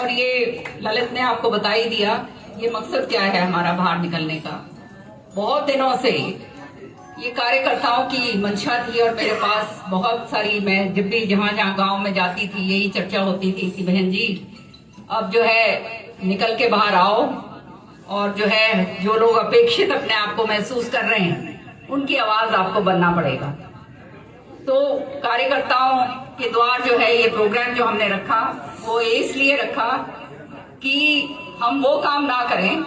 और ये ललित ने आपको बता ही दिया ये मकसद क्या है हमारा बाहर निकलने का। बहुत दिनों से ये कार्यकर्ताओं की मंशा थी और मेरे पास बहुत सारी, मैं जब भी जहाँ गांव में जाती थी यही चर्चा होती थी कि बहन जी अब जो है निकल के बाहर आओ और जो है जो लोग अपेक्षित अपने आप को महसूस कर रहे हैं उनकी आवाज आपको बनना पड़ेगा। तो कार्यकर्ताओं के द्वार जो है ये प्रोग्राम जो हमने रखा वो इसलिए रखा कि हम वो काम ना करें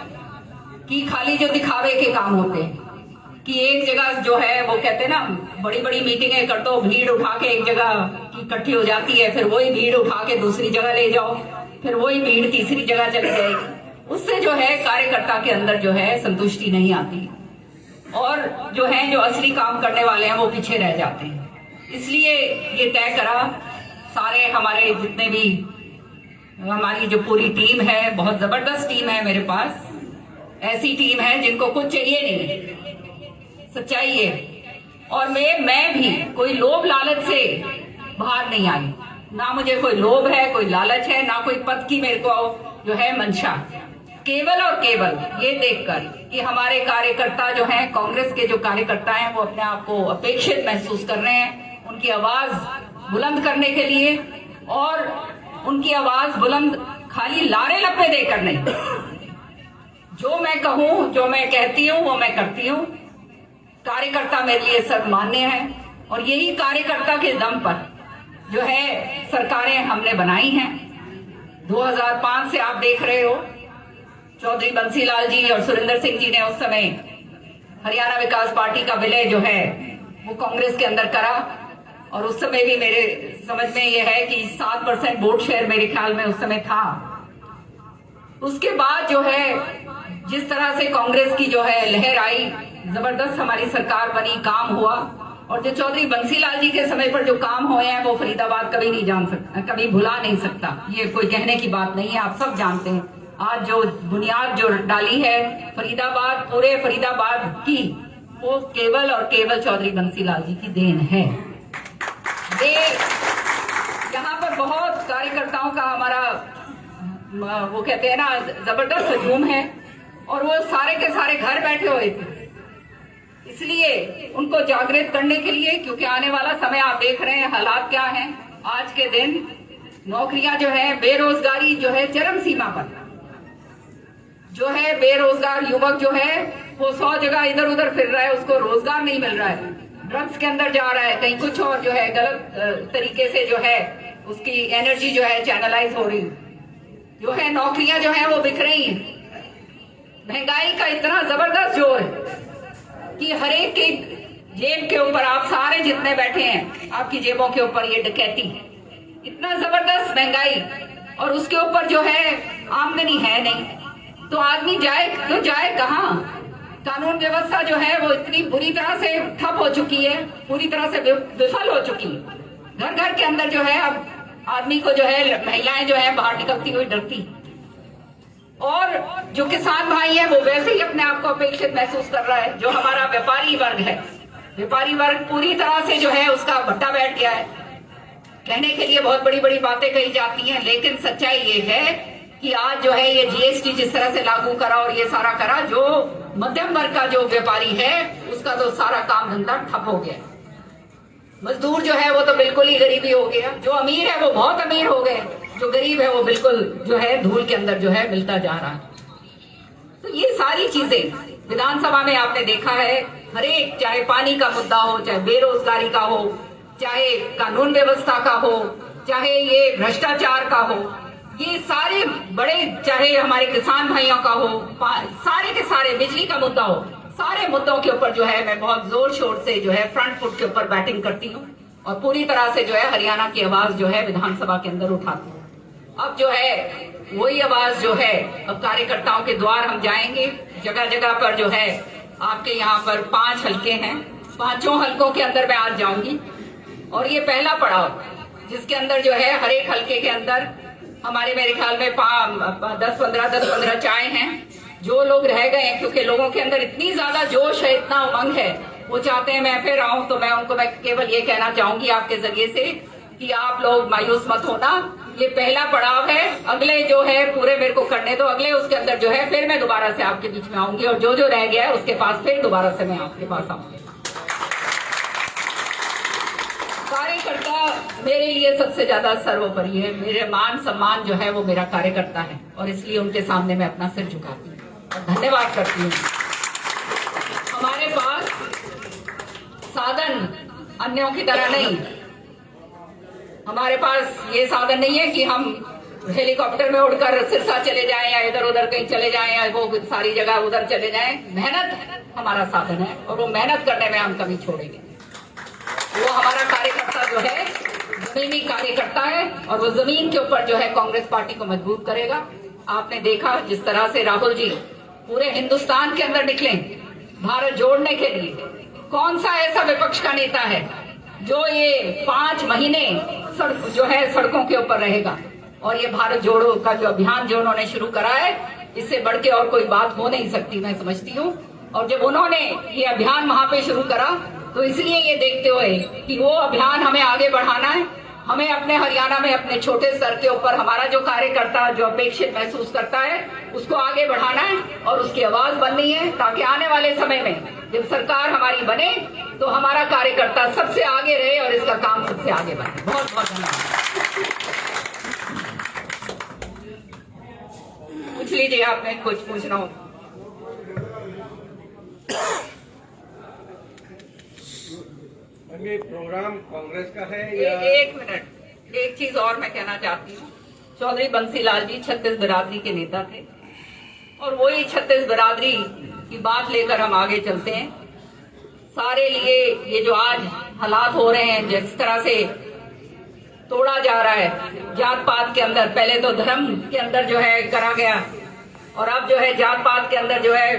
कि खाली जो दिखावे के काम होते हैं कि एक जगह जो है वो कहते हैं ना बड़ी बड़ी मीटिंगें कर दो, भीड़ उठा के एक जगह इकट्ठी हो जाती है, फिर वही भीड़ उठा के दूसरी जगह ले जाओ, फिर वही भीड़ तीसरी जगह चली जाएगी। उससे जो है कार्यकर्ता के अंदर जो है संतुष्टि नहीं आती और जो है जो असली काम करने वाले हैं वो पीछे रह जाते हैं। इसलिए ये तय करा सारे हमारे जितने भी हमारी जो पूरी टीम है, बहुत जबरदस्त टीम है मेरे पास, ऐसी टीम है जिनको कुछ चाहिए नहीं, सच्चाई है। और मैं भी कोई लोभ लालच से बाहर नहीं आई, ना मुझे कोई लोभ है, कोई लालच है, ना कोई पद की मेरे को जो है मंशा। केवल और केवल ये देखकर कि हमारे कार्यकर्ता जो हैं, कांग्रेस के जो कार्यकर्ता हैं वो अपने आप को अपेक्षित महसूस कर रहे हैं, उनकी आवाज बुलंद करने के लिए, और उनकी आवाज बुलंद खाली लारे लपे देकर नहीं, जो मैं कहूं, जो मैं कहती हूं वो मैं करती हूं। कार्यकर्ता मेरे लिए सर्वमान्य है और यही कार्यकर्ता के दम पर जो है सरकारें हमने बनाई हैं। 2005 से आप देख रहे हो चौधरी बंसीलाल जी और सुरेंद्र सिंह जी ने उस समय हरियाणा विकास पार्टी का विलय जो है वो कांग्रेस के अंदर करा, और उस समय भी मेरे समझ में ये है कि 7% वोट शेयर मेरे ख्याल में उस समय था। उसके बाद जो है जिस तरह से कांग्रेस की जो है लहर आई, जबरदस्त हमारी सरकार बनी, काम हुआ, और जो चौधरी बंसीलाल जी के समय पर जो काम हुए हैं वो फरीदाबाद कभी नहीं जान सकता, कभी भुला नहीं सकता। ये कोई कहने की बात नहीं है, आप सब जानते हैं। आज जो बुनियाद जो डाली है फरीदाबाद, पूरे फरीदाबाद की, वो केवल और केवल चौधरी बंसीलाल जी की देन है। ये यहाँ पर बहुत कार्यकर्ताओं का हमारा वो कहते हैं ना जबरदस्त हजूम है, और वो सारे के सारे घर बैठे हुए थे, इसलिए उनको जागृत करने के लिए, क्योंकि आने वाला समय आप देख रहे हैं हालात क्या हैं। आज के दिन नौकरियां जो है, बेरोजगारी जो है चरम सीमा पर, जो है बेरोजगार युवक जो है वो 100 जगह इधर उधर फिर रहा है, उसको रोजगार नहीं मिल रहा है, ड्रग्स के अंदर जा रहा है, कहीं कुछ और जो है गलत तरीके से जो है उसकी एनर्जी जो है चैनलाइज हो रही, जो है नौकरियां जो है वो बिक रही हैं। महंगाई का इतना जबरदस्त जोर है कि हर एक के जेब के ऊपर, आप सारे जितने बैठे हैं आपकी जेबों के ऊपर ये डकैती, इतना जबरदस्त महंगाई, और उसके ऊपर जो है आमदनी है नहीं, तो आदमी जाए तो जाए कहाँ। कानून व्यवस्था जो है वो इतनी बुरी तरह से ठप हो चुकी है, पूरी तरह से विफल हो चुकी है। घर घर के अंदर जो है अब आदमी को जो है, महिलाएं जो है बाहर निकलती हुई डरती, और जो किसान भाई है वो वैसे ही अपने आप को अपेक्षित महसूस कर रहा है। जो हमारा व्यापारी वर्ग है, व्यापारी वर्ग पूरी तरह से जो है उसका भट्टा बैठ गया है। कहने के लिए बहुत बड़ी बड़ी बातें कही जाती हैं, लेकिन सच्चाई ये है कि आज जो है ये जीएसटी जिस तरह से लागू करा और ये सारा करा, जो मध्यम वर्ग का जो व्यापारी है उसका तो सारा काम धंधा ठप हो गया। मजदूर जो है वो तो बिल्कुल ही गरीबी हो गया, जो अमीर है वो बहुत अमीर हो गए, जो गरीब है वो बिल्कुल जो है धूल के अंदर जो है मिलता जा रहा है। तो ये सारी चीजें विधानसभा में आपने देखा है, हर एक, चाहे पानी का मुद्दा हो, चाहे बेरोजगारी का हो, चाहे कानून व्यवस्था का हो, चाहे ये भ्रष्टाचार का हो, ये सारे बड़े, चाहे हमारे किसान भाइयों का हो, सारे के सारे, बिजली का मुद्दा हो, सारे मुद्दों के ऊपर जो है मैं बहुत जोर शोर से जो है फ्रंट फुट के ऊपर बैटिंग करती हूँ, और पूरी तरह से जो है हरियाणा की आवाज जो है विधानसभा के अंदर उठाती हूँ। अब जो है वही आवाज जो है, अब कार्यकर्ताओं के द्वार हम जाएंगे, जगह जगह पर जो है आपके यहाँ पर 5 हलके हैं, 5 हलकों के अंदर मैं आज जाऊंगी, और ये पहला पड़ाव जिसके अंदर जो है हर एक हलके के अंदर हमारे मेरे ख्याल में 10-15 चाय हैं। जो लोग रह गए हैं, क्योंकि लोगों के अंदर इतनी ज्यादा जोश है, इतना उमंग है, वो चाहते हैं मैं फिर आऊं, तो मैं उनको मैं केवल ये कहना चाहूंगी आपके जरिए से कि आप लोग मायूस मत होना, ये पहला पड़ाव है। अगले जो है पूरे मेरे को करने दो, अगले उसके अंदर जो है फिर मैं दोबारा से आपके बीच में आऊंगी और जो जो रह गया है उसके पास फिर दोबारा से मैं आपके पास आऊंगी। कार्यकर्ता मेरे लिए सबसे ज्यादा सर्वोपरि है। मेरे मान सम्मान जो है वो मेरा कार्यकर्ता है और इसलिए उनके सामने मैं अपना सिर झुकाती हूँ और धन्यवाद करती हूँ। हमारे पास साधन अन्यों की तरह नहीं, हमारे पास ये साधन नहीं है कि हम हेलीकॉप्टर में उड़कर सिरसा चले जाएं या इधर उधर कहीं चले जाएं या वो सारी जगह उधर चले जाएं। मेहनत हमारा साधन है और वो मेहनत करने में हम कभी छोड़ेंगे। वो हमारा कार्यकर्ता जो है जमीनी कार्यकर्ता है और वो जमीन के ऊपर जो है कांग्रेस पार्टी को मजबूत करेगा। आपने देखा जिस तरह से राहुल जी पूरे हिंदुस्तान के अंदर निकले भारत जोड़ने के लिए। कौन सा ऐसा विपक्ष का नेता है जो ये 5 महीने जो है सड़कों के ऊपर रहेगा? और ये भारत जोड़ो का जो अभियान जो उन्होंने शुरू करा है, इससे बढ़ के और कोई बात हो नहीं सकती मैं समझती हूँ। और जब उन्होंने ये अभियान वहां पे शुरू करा तो इसलिए ये देखते हुए कि वो अभियान हमें आगे बढ़ाना है, हमें अपने हरियाणा में अपने छोटे स्तर के ऊपर हमारा जो कार्यकर्ता जो अपेक्षित महसूस करता है उसको आगे बढ़ाना है और उसकी आवाज बननी है, ताकि आने वाले समय में जब सरकार हमारी बने तो हमारा कार्यकर्ता सबसे आगे रहे और इसका काम सबसे आगे बने। बहुत बहुत धन्यवाद। पूछ लीजिए, आपने कुछ पूछना हो। ये प्रोग्राम कांग्रेस का है या? एक मिनट, एक चीज और मैं कहना चाहती हूँ। चौधरी बंसीलाल जी छत्तीस बिरादरी के नेता थे और वही छत्तीस बिरादरी की बात लेकर हम आगे चलते हैं। सारे लिए ये जो आज हालात हो रहे हैं, जिस तरह से तोड़ा जा रहा है जात पात के अंदर, पहले तो धर्म के अंदर जो है करा गया और अब जो है जात पात के अंदर जो है